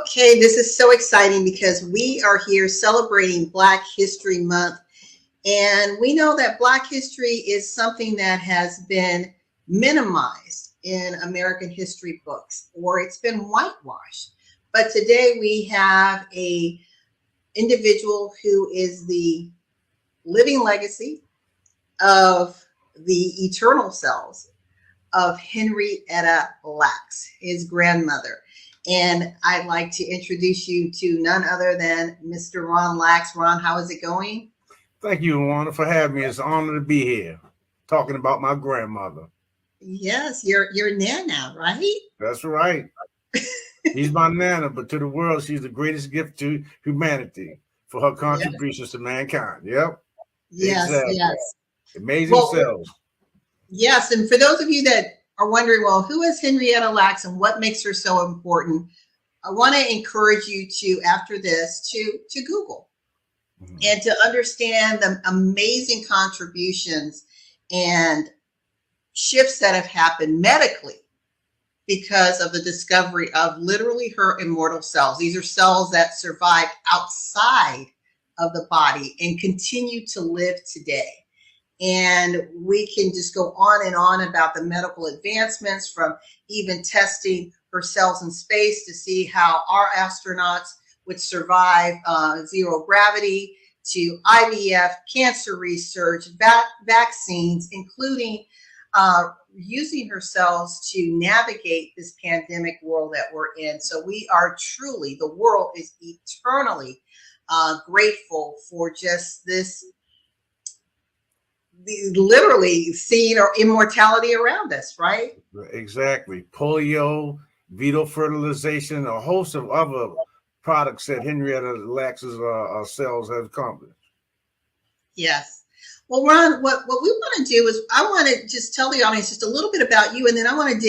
Okay, this is so exciting because we are here celebrating Black History Month. And we know that Black history is something that has been minimized in American history books, or it's been whitewashed. But today we have a individual who is the living legacy of the eternal selves of Henrietta Lacks, his grandmother. And I'd like to introduce you to none other than Mr. Ron Lacks. Ron, how is it going? Thank you, LaWanna, for having me. It's an honor to be here talking about my grandmother. Yes, your Nana, right? That's right. She's my Nana, but to the world, she's the greatest gift to humanity for her Yes, contributions to mankind. Yep, yes, exactly. yes. Amazing Well, cells. yes, and for those of you that are wondering, well, who is Henrietta Lacks and what makes her so important? I want to encourage you to, after this, to Google Mhm. and to understand the amazing contributions and shifts that have happened medically because of the discovery of literally her immortal cells. These are cells that survived outside of the body and continue to live today. And we can just go on and on about the medical advancements, from even testing her cells in space to see how our astronauts would survive zero gravity, to IVF, cancer research, vaccines, including using her cells to navigate this pandemic world that we're in. So we are truly, the world is eternally grateful for just this, literally seeing our immortality around us, right? Exactly. Polio, fetal fertilization, a host of other products that Henrietta Lacks's cells have accomplished. Yes. Well, Ron, what we want to do is I want to just tell the audience just a little bit about you, and then I want to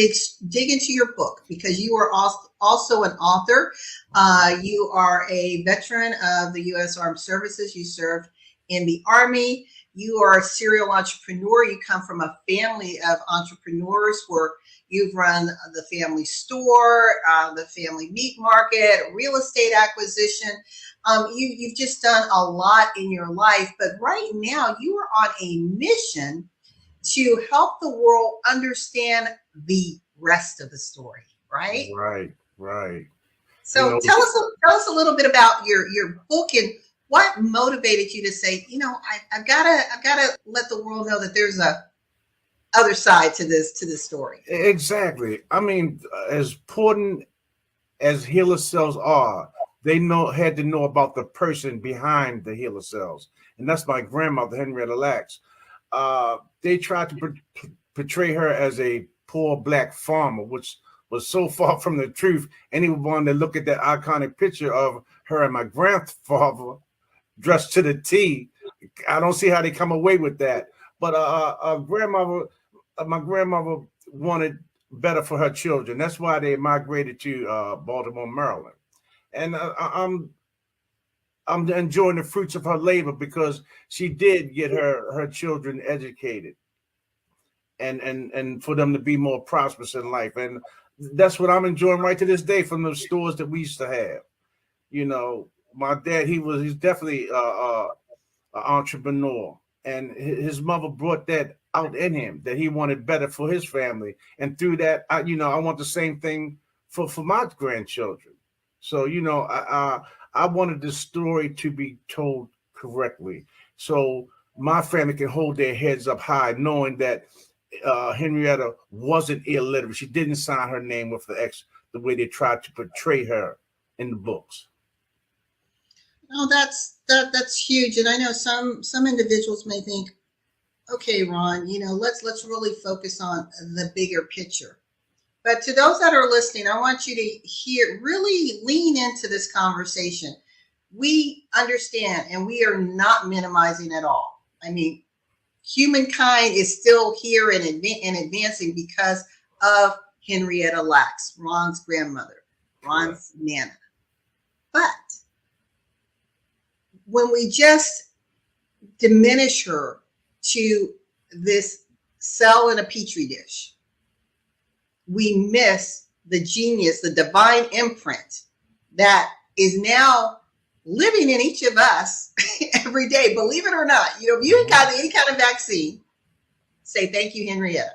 dig into your book because you are also an author. You are a veteran of the U.S. Armed Services. You served in the Army. You are a serial entrepreneur. You come from a family of entrepreneurs where you've run the family store, the family meat market, real estate acquisition. You've just done a lot in your life, but right now you are on a mission to help the world understand the rest of the story, right? Right, right. You So know, tell us a little bit about your book and what motivated you to say, I've gotta let the world know that there's a other side to this story. exactly. I mean, as important as healer cells are, they had to know about the person behind the healer cells, and that's my grandmother Henrietta Lacks. They tried to portray her as a poor black farmer, which was so far from the truth. Anyone that look at that iconic picture of her and my grandfather dressed to the T, I don't see how they come away with that. But my grandmother wanted better for her children. That's why they migrated to Baltimore, Maryland. And I'm enjoying the fruits of her labor because she did get her children educated and for them to be more prosperous in life. And that's what I'm enjoying right to this day from the stores that we used to have. You know, my dad, he's definitely an entrepreneur, and his mother brought that out in him that he wanted better for his family, and through that, I want the same thing for my grandchildren. So I wanted the story to be told correctly, so my family can hold their heads up high, knowing that Henrietta wasn't illiterate. She didn't sign her name with the X the way they tried to portray her in the books. Oh, that's huge. And I know some individuals may think, okay, Ron, let's really focus on the bigger picture. But to those that are listening, I want you to really lean into this conversation. We understand, and we are not minimizing at all. I mean, humankind is still here and advancing because of Henrietta Lacks, Ron's grandmother, Correct. Ron's nana. But when we just diminish her to this cell in a petri dish, we miss the genius, the divine imprint that is now living in each of us every day. Believe it or not, if you got any kind of vaccine, say thank you, Henrietta.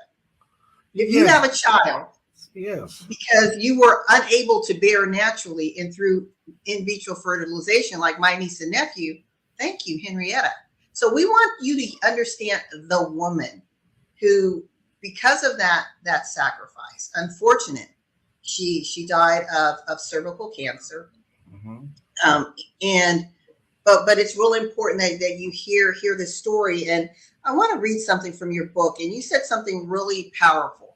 If you have a child, yes, because you were unable to bear naturally and through in vitro fertilization, like my niece and nephew, thank you, Henrietta. So we want you to understand the woman who, because of that sacrifice, unfortunate, she died of cervical cancer. And but it's really important that you hear this story. And I want to read something from your book. And you said something really powerful.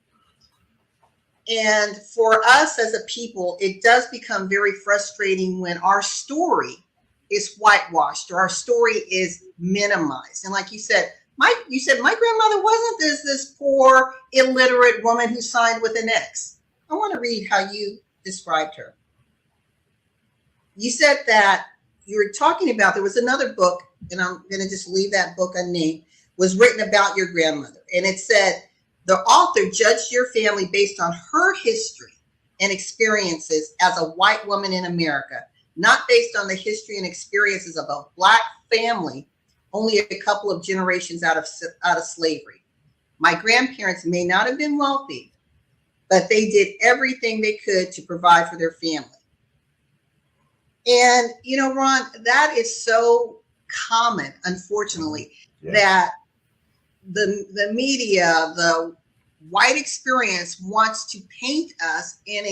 And for us as a people, it does become very frustrating when our story is whitewashed or our story is minimized. And like you said, my grandmother wasn't this poor, illiterate woman who signed with an X. I want to read how you described her. You said that you were talking about, there was another book, and I'm going to just leave that book unnamed, was written about your grandmother. And it said, the author judged your family based on her history and experiences as a white woman in America, not based on the history and experiences of a Black family only a couple of generations out of slavery. My grandparents may not have been wealthy, but they did everything they could to provide for their family. And, Ron, that is so common, unfortunately, that the media, the white experience wants to paint us in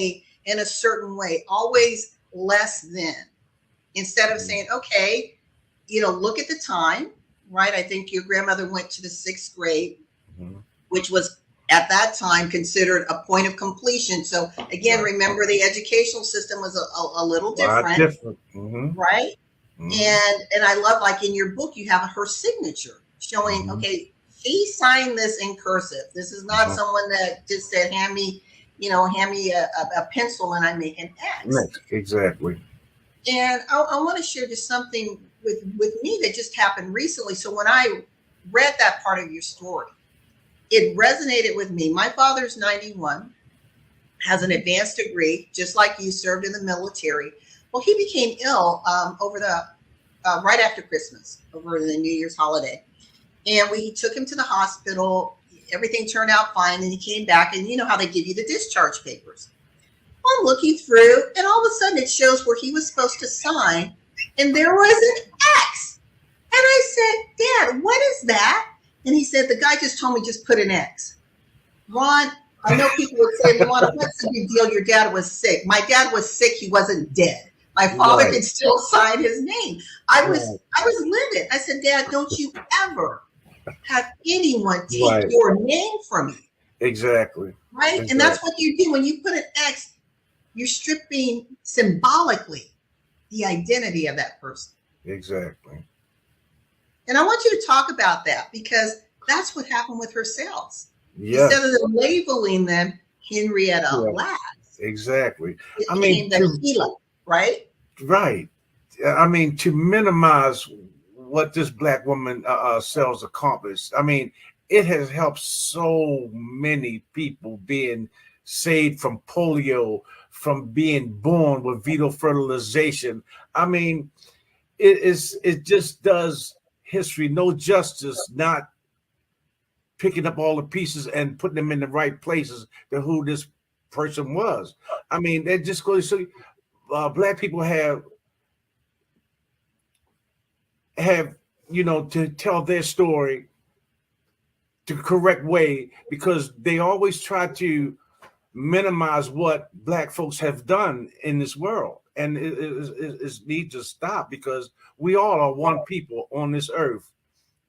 a certain way, always less than, instead of saying, okay, look at the time, right? I think your grandmother went to the 6th grade, which was at that time considered a point of completion. So again, remember the educational system was a little different, right? And I love, like in your book, you have her signature showing, okay, she signed this in cursive. This is not someone that just said, hand me a pencil and I make an X. Exactly. And I want to share just something with me that just happened recently. So when I read that part of your story, it resonated with me. My father's 91, has an advanced degree, just like you, served in the military. Well, he became ill over right after Christmas, over the New Year's holiday. And we took him to the hospital. Everything turned out fine. And he came back, and you know how they give you the discharge papers. Well, I'm looking through, and all of a sudden it shows where he was supposed to sign, and there was an X. And I said, Dad, what is that? And he said, the guy just told me just put an X. Ron, I know people would say, LaWanna, what's the big deal? Your dad was sick. My dad was sick. He wasn't dead. My father could still sign his name. I was livid. I said, Dad, don't you ever have anyone take your name from you. Exactly. Right? Exactly. And that's what you do. When you put an X, you're stripping symbolically the identity of that person. Exactly. And I want you to talk about that, because that's what happened with her sales. Yes. Instead of labeling them Henrietta Lacks. Exactly. I mean, the Gila, right? Right. I mean, to minimize what this Black woman sells accomplished. I mean, it has helped so many people being saved from polio, from being born with fetal fertilization. I mean, it just does history no justice, not picking up all the pieces and putting them in the right places to who this person was. I mean, that just goes to show Black people have to tell their story the correct way, because they always try to minimize what Black folks have done in this world. And it needs to stop, because we all are one people on this earth,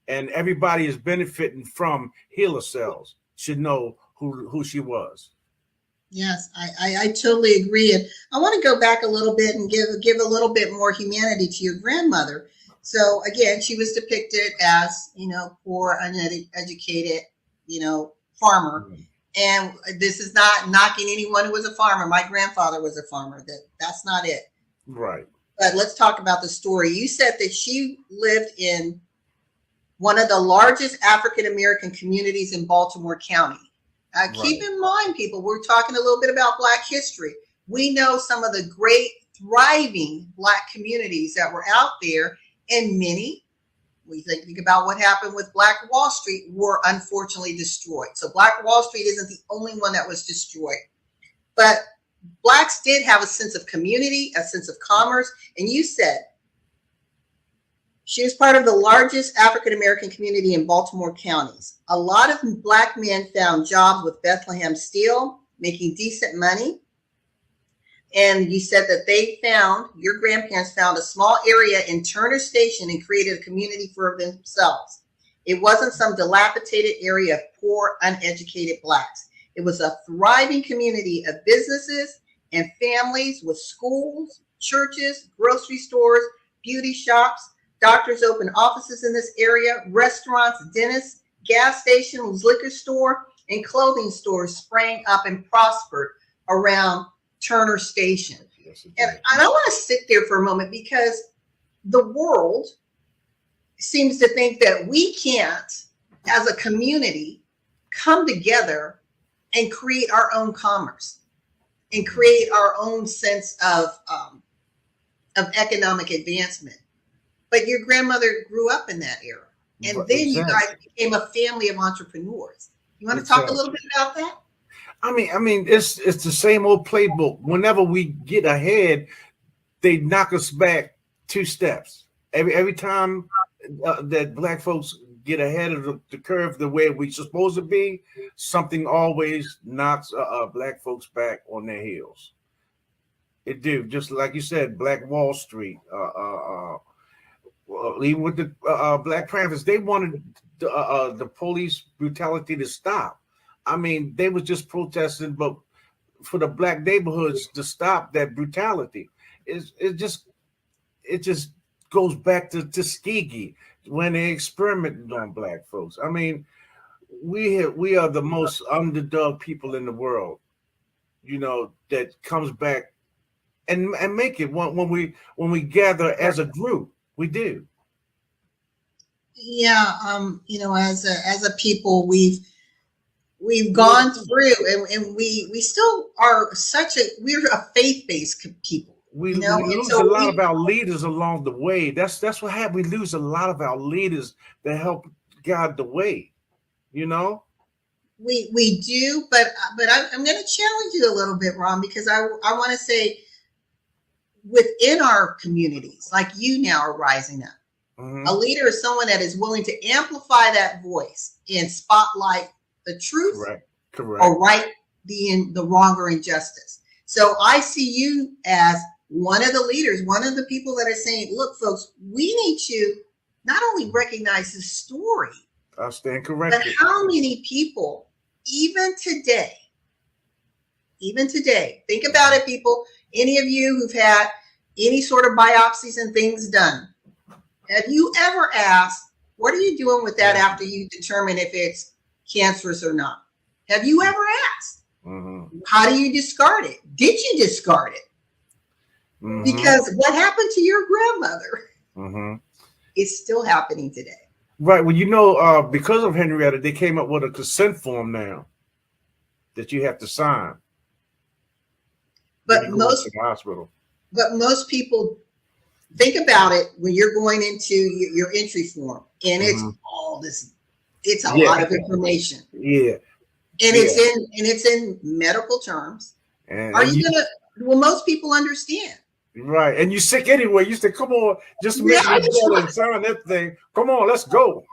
and everybody is benefiting from healer cells should know who she was. Yes, I totally agree. And I want to go back a little bit and give a little bit more humanity to your grandmother. So again, she was depicted as, poor, uneducated, farmer. And this is not knocking anyone who was a farmer. My grandfather was a farmer. That's not it. Right. But let's talk about the story. You said that she lived in one of the largest African-American communities in Baltimore County. Keep in mind, people, we're talking a little bit about Black history. We know some of the great thriving Black communities that were out there, and many, we think about what happened with Black Wall Street, were unfortunately destroyed. So Black Wall Street isn't the only one that was destroyed, but Blacks did have a sense of community, a sense of commerce. And you said she was part of the largest African-American community in Baltimore counties. A lot of Black men found jobs with Bethlehem Steel, making decent money. And you said that your grandparents found a small area in Turner Station and created a community for themselves. It wasn't some dilapidated area of poor, uneducated Blacks. It was a thriving community of businesses and families with schools, churches, grocery stores, beauty shops. Doctors opened offices in this area, restaurants, dentists, gas stations, liquor store, and clothing stores sprang up and prospered around Turner Station. And I want to sit there for a moment, because the world seems to think that we can't, as a community, come together and create our own commerce and create our own sense of economic advancement. But your grandmother grew up in that era, and then you guys became a family of entrepreneurs. You want to talk a little bit about that? I mean, it's the same old playbook. Whenever we get ahead, they knock us back 2 steps. Every time that Black folks get ahead of the curve the way we're supposed to be, something always knocks Black folks back on their heels. It do, just like you said, Black Wall Street. Even with the Black Panthers, they wanted the police brutality to stop. I mean, they was just protesting, but for the Black neighborhoods to stop that brutality, it just goes back to Tuskegee when they experimented on Black folks. I mean, we are the most underdog people in the world, that comes back and make it when we gather as a group. We do. Yeah, as a people, we've gone through, and we still are we're a faith-based people. We lose a lot of our leaders along the way. That's what happened. We lose a lot of our leaders that help guide the way. We do, but I'm going to challenge you a little bit, Ron, because I want to say, within our communities, like you now are rising up. Mm-hmm. A leader is someone that is willing to amplify that voice and spotlight the truth, correct, or right the wrong or injustice. So I see you as one of the leaders, one of the people that are saying, look, folks, we need to not only recognize the story, I stand corrected, but how many people, even today, think about it, people, any of you who've had any sort of biopsies and things done, have you ever asked, what are you doing with that after you determine if it's cancerous or not? Have you ever asked? Mm-hmm. How do you discard it? Did you discard it? Mm-hmm. Because what happened to your grandmother is still happening today. Right. Well, because of Henrietta, they came up with a consent form now that you have to sign. But most to the hospital. But most people think about it when you're going into your entry form, and it's all this. It's a lot of information. Yeah. And it's in medical terms. Will most people understand? Right. And you're sick anyway. You say, come on, just make me sign that thing. Come on, let's go.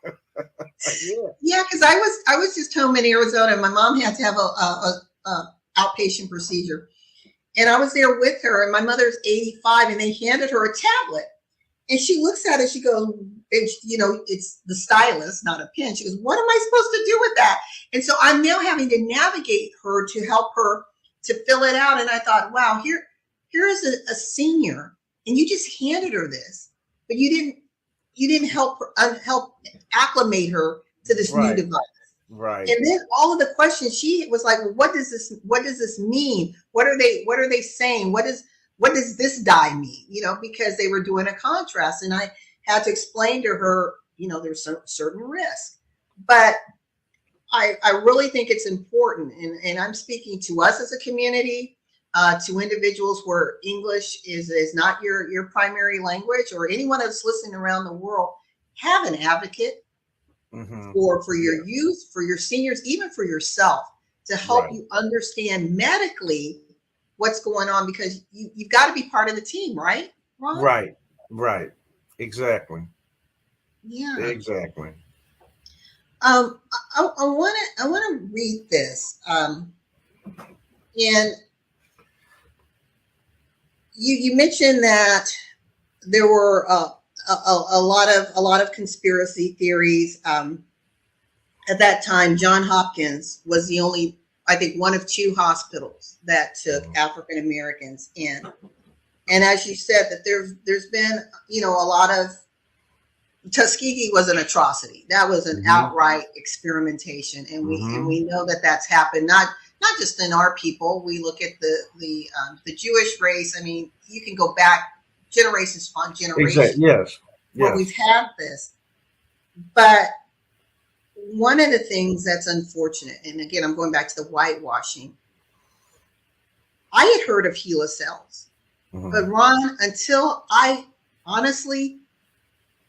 Yeah, because I was just home in Arizona, and my mom had to have a outpatient procedure. And I was there with her, and my mother's 85, and they handed her a tablet. And she looks at it, she goes, it's the stylus, not a pen. She goes, what am I supposed to do with that? And so I'm now having to navigate her to help her to fill it out. And I thought, wow, here is a senior, and you just handed her this, but you didn't help acclimate her to this new device. Right. And then all of the questions, she was like, well, what does this mean? What are they saying? What does this dye mean? Because they were doing a contrast, and I had to explain to her, there's certain risk. But I really think it's important, and I'm speaking to us as a community. to individuals where English is not your primary language, or anyone that's listening around the world, have an advocate for your youth, for your seniors, even for yourself, to help you understand medically what's going on, because you've got to be part of the team, right, Ron? Right. Exactly. Yeah. Exactly. I want to read this, and you mentioned that there were a lot of conspiracy theories. At that time, John Hopkins was the only, I think, one of two hospitals that took African Americans in. And as you said, that there's been, a lot of, Tuskegee was an atrocity. That was an outright experimentation, and we know that that's happened not just in our people. We look at the Jewish race. I mean, you can go back generations upon generations. Exactly. Yes. Where we've had this, but one of the things that's unfortunate, and again, I'm going back to the whitewashing. I had heard of HeLa cells, but Ron, until I honestly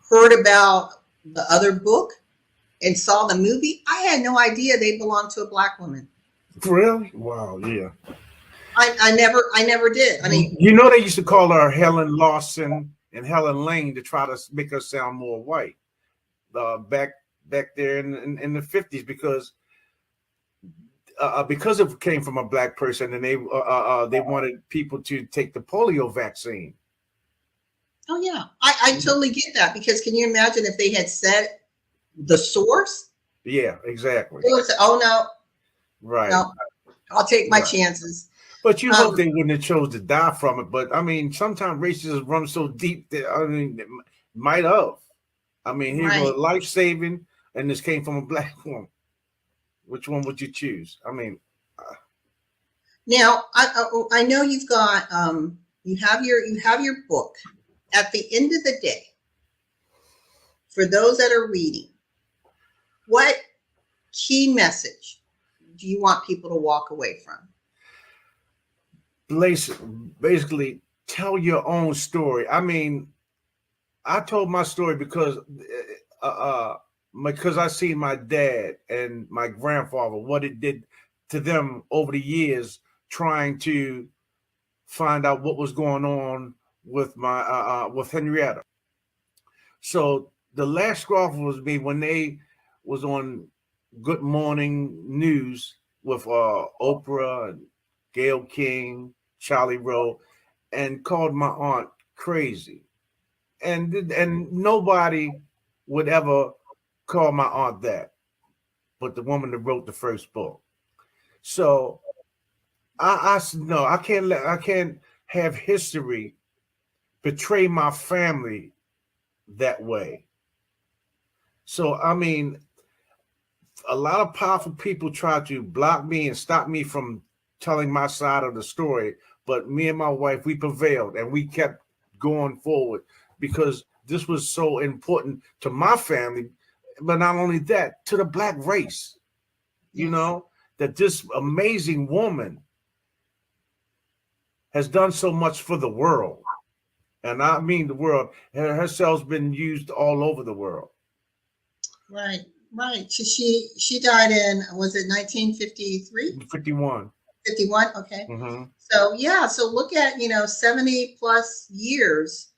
heard about the other book and saw the movie, I had no idea they belonged to a Black woman. Really? Wow. Yeah. I never did. I mean, they used to call her Helen Lawson and Helen Lane to try to make her sound more white. Back there in the 50s, because it came from a Black person, and they wanted people to take the polio vaccine. Oh yeah, I totally get that, because can you imagine if they had said the source? Yeah, exactly. They would say, "Oh no, right, no, I'll take my chances." But you hope they wouldn't have chose to die from it. But I mean, sometimes racism runs so deep that it might have. I mean, here was life saving, and this came from a Black woman. Which one would you choose? I mean, now I know you've got you have your book. At the end of the day, for those that are reading, what key message do you want people to walk away from? Basically, tell your own story. I mean, I told my story because I seen my dad and my grandfather, what it did to them over the years, trying to find out what was going on with my with Henrietta. So the last straw was me when they was on Good Morning News with Oprah and Gayle King, Charlie Rowe, and called my aunt crazy, and nobody would ever call my aunt that, but the woman that wrote the first book. So I said, no, I can't have history betray my family that way. So I mean, a lot of powerful people try to block me and stop me from telling my side of the story, but me and my wife, we prevailed and we kept going forward because this was so important to my family, but not only that, to the Black race. That this amazing woman has done so much for the world. And I mean the world. Her cell's been used all over the world. Right. She died in, was it 1953? 51. 51. Okay. Mm-hmm. So yeah. So look at 70 plus years.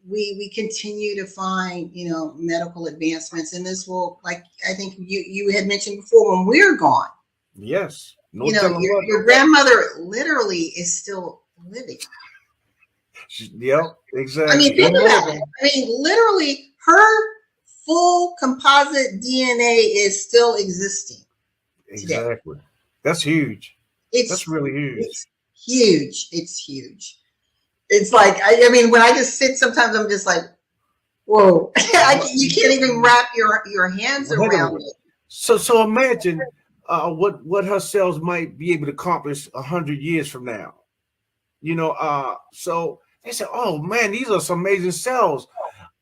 We continue to find medical advancements, and this will, like I think you had mentioned before, when we're gone. Yes. Your grandmother literally is still living. Yep, exactly. I mean, think about it. I mean, literally, her full composite DNA is still existing. Exactly. Today. That's huge. That's really huge. It's huge. It's huge. It's like, I mean, when I just sit, sometimes I'm just like, whoa. You can't even wrap your hands around it. So imagine what her cells might be able to accomplish 100 years from now. So they said, oh man, these are some amazing cells.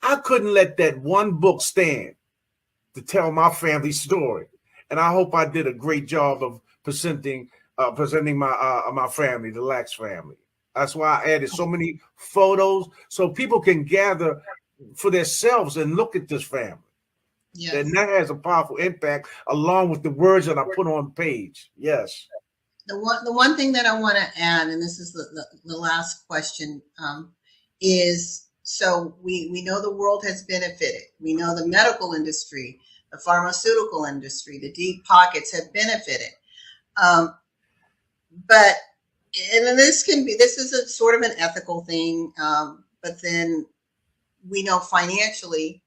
I couldn't let that one book stand to tell my family story. And I hope I did a great job of presenting presenting my family, the Lacks family. That's why I added so many photos so people can gather for themselves and look at this family. Yes. And that has a powerful impact along with the words that I put on the page. Yes. The one thing that I want to add, and this is the last question, is so we know the world has benefited. We know the medical industry, the pharmaceutical industry, the deep pockets have benefited. But and then this is a sort of an ethical thing, but then we know financially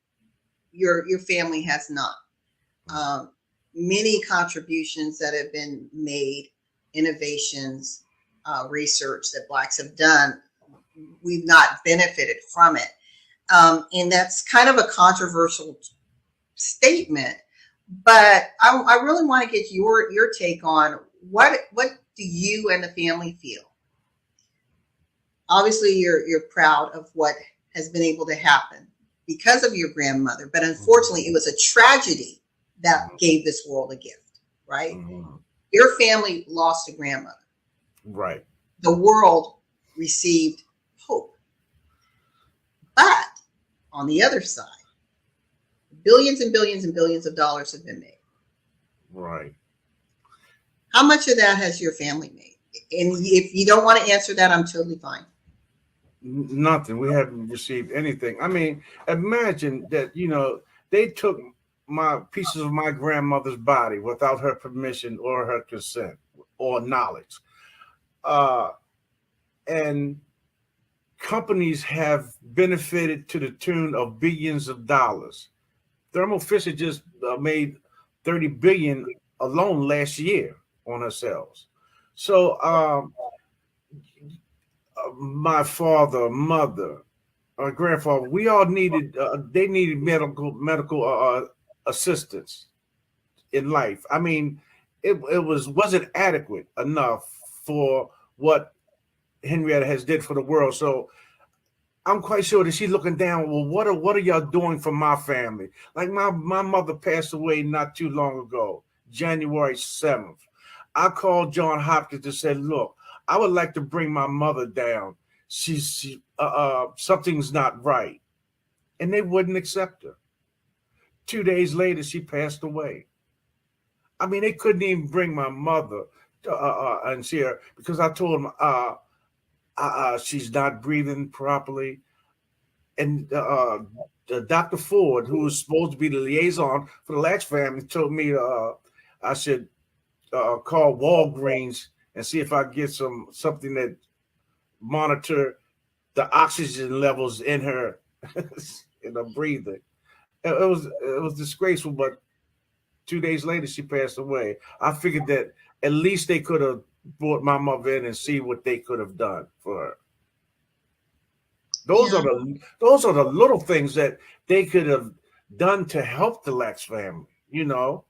your family has not. Many contributions that have been made, innovations, research that Blacks have done, we've not benefited from it. And that's kind of a controversial statement, but I really want to get your take on what do you and the family feel? Obviously, you're proud of what has been able to happen because of your grandmother, but unfortunately, it was a tragedy that gave this world a gift, right? Mm-hmm. Your family lost a grandmother. Right. The world received hope. But on the other side, billions and billions and billions of dollars have been made. Right. How much of that has your family made? And if you don't want to answer that, I'm totally fine. Nothing. We haven't received anything. I mean, imagine that, they took my pieces of my grandmother's body without her permission or her consent or knowledge. And companies have benefited to the tune of billions of dollars. Thermo Fisher just made $30 billion alone last year on her sales. So my father, mother, grandfather, we all needed, they needed medical assistance in life. I mean, it wasn't adequate enough for what Henrietta has did for the world. So I'm quite sure that she's looking down. Well, what are y'all doing for my family? Like my mother passed away not too long ago, January 7th. I called John Hopkins and said, look, I would like to bring my mother down. Something's not right. And they wouldn't accept her. 2 days later, she passed away. I mean, they couldn't even bring my mother and see her because I told them she's not breathing properly. And Dr. Ford, who was supposed to be the liaison for the Lacks family, told me I should call Walgreens and see if I get something that monitor the oxygen levels in her in her breathing. It was disgraceful, but 2 days later she passed away. I figured that at least they could have brought my mother in and see what they could have done for her. Those are the little things that they could have done to help the Lacks family. John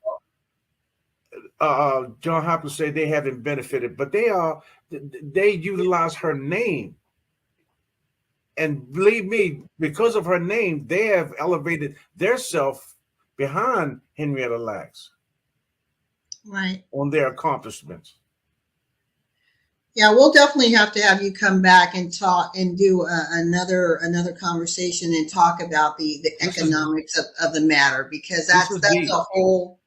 Hopkins said they haven't benefited, but they utilize her name. And believe me, because of her name, they have elevated their self behind Henrietta Lacks. Right. On their accomplishments. Yeah, we'll definitely have to have you come back and talk and do another conversation and talk about the economics of the matter, because that's a whole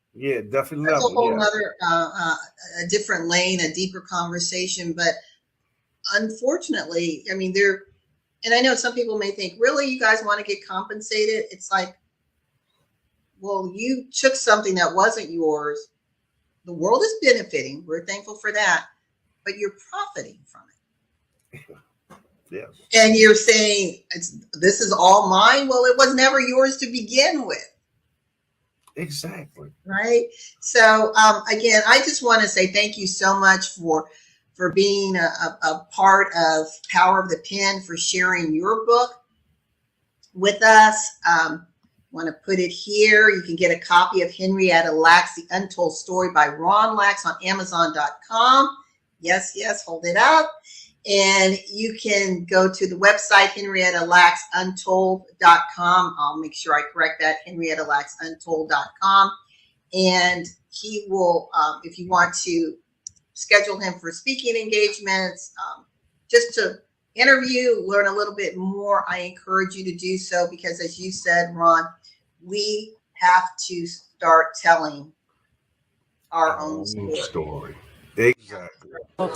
definitely that's a whole other a different lane, a deeper conversation. But unfortunately, I mean, and I know some people may think, really, you guys want to get compensated? It's like, well, you took something that wasn't yours. The world is benefiting. We're thankful for that. But you're profiting from it. Yes. And you're saying, this is all mine? Well, it was never yours to begin with. Exactly. Right? So, again, I just want to say thank you so much for being a part of Power of the Pen, for sharing your book with us. Want to put it here. You can get a copy of Henrietta Lacks, The Untold Story by Ron Lacks on Amazon.com. Yes, hold it up. And you can go to the website, HenriettaLacksUntold.com. I'll make sure I correct that, HenriettaLacksUntold.com. And he will, if you want to schedule him for speaking engagements, just to interview, learn a little bit more, I encourage you to do so, because as you said, Ron, we have to start telling our own story. Exactly. Well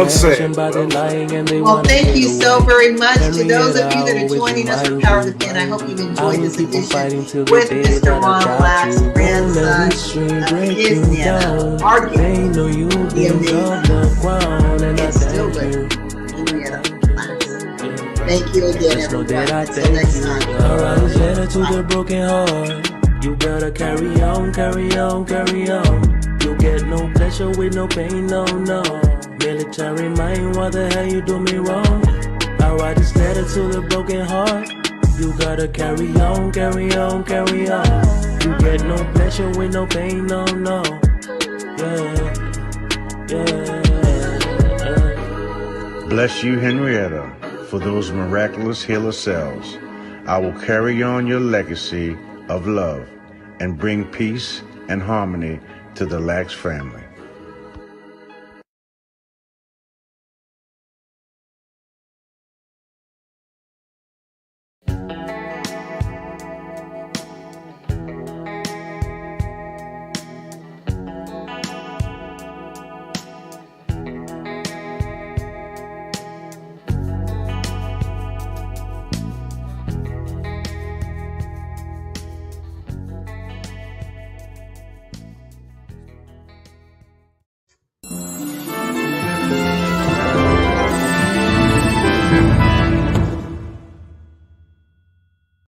said. Well, thank you so very much to those of you that are joining us for Power of the Pen. I hope you've enjoyed this edition with Mr. Ron Lacks, grandson of his Nana, arguing the amazing and still living Henrietta Lacks. Thank you again, everyone. Until next time. You gotta carry on, carry on, carry on. You get no pleasure with no pain, no, no. Military mind, what the hell you do me wrong? I write this letter to the broken heart. You gotta carry on, carry on, carry on. You get no pleasure with no pain, no, no. Yeah. Bless you, Henrietta, for those miraculous healer cells. I will carry on your legacy of love and bring peace and harmony to the Lacks family.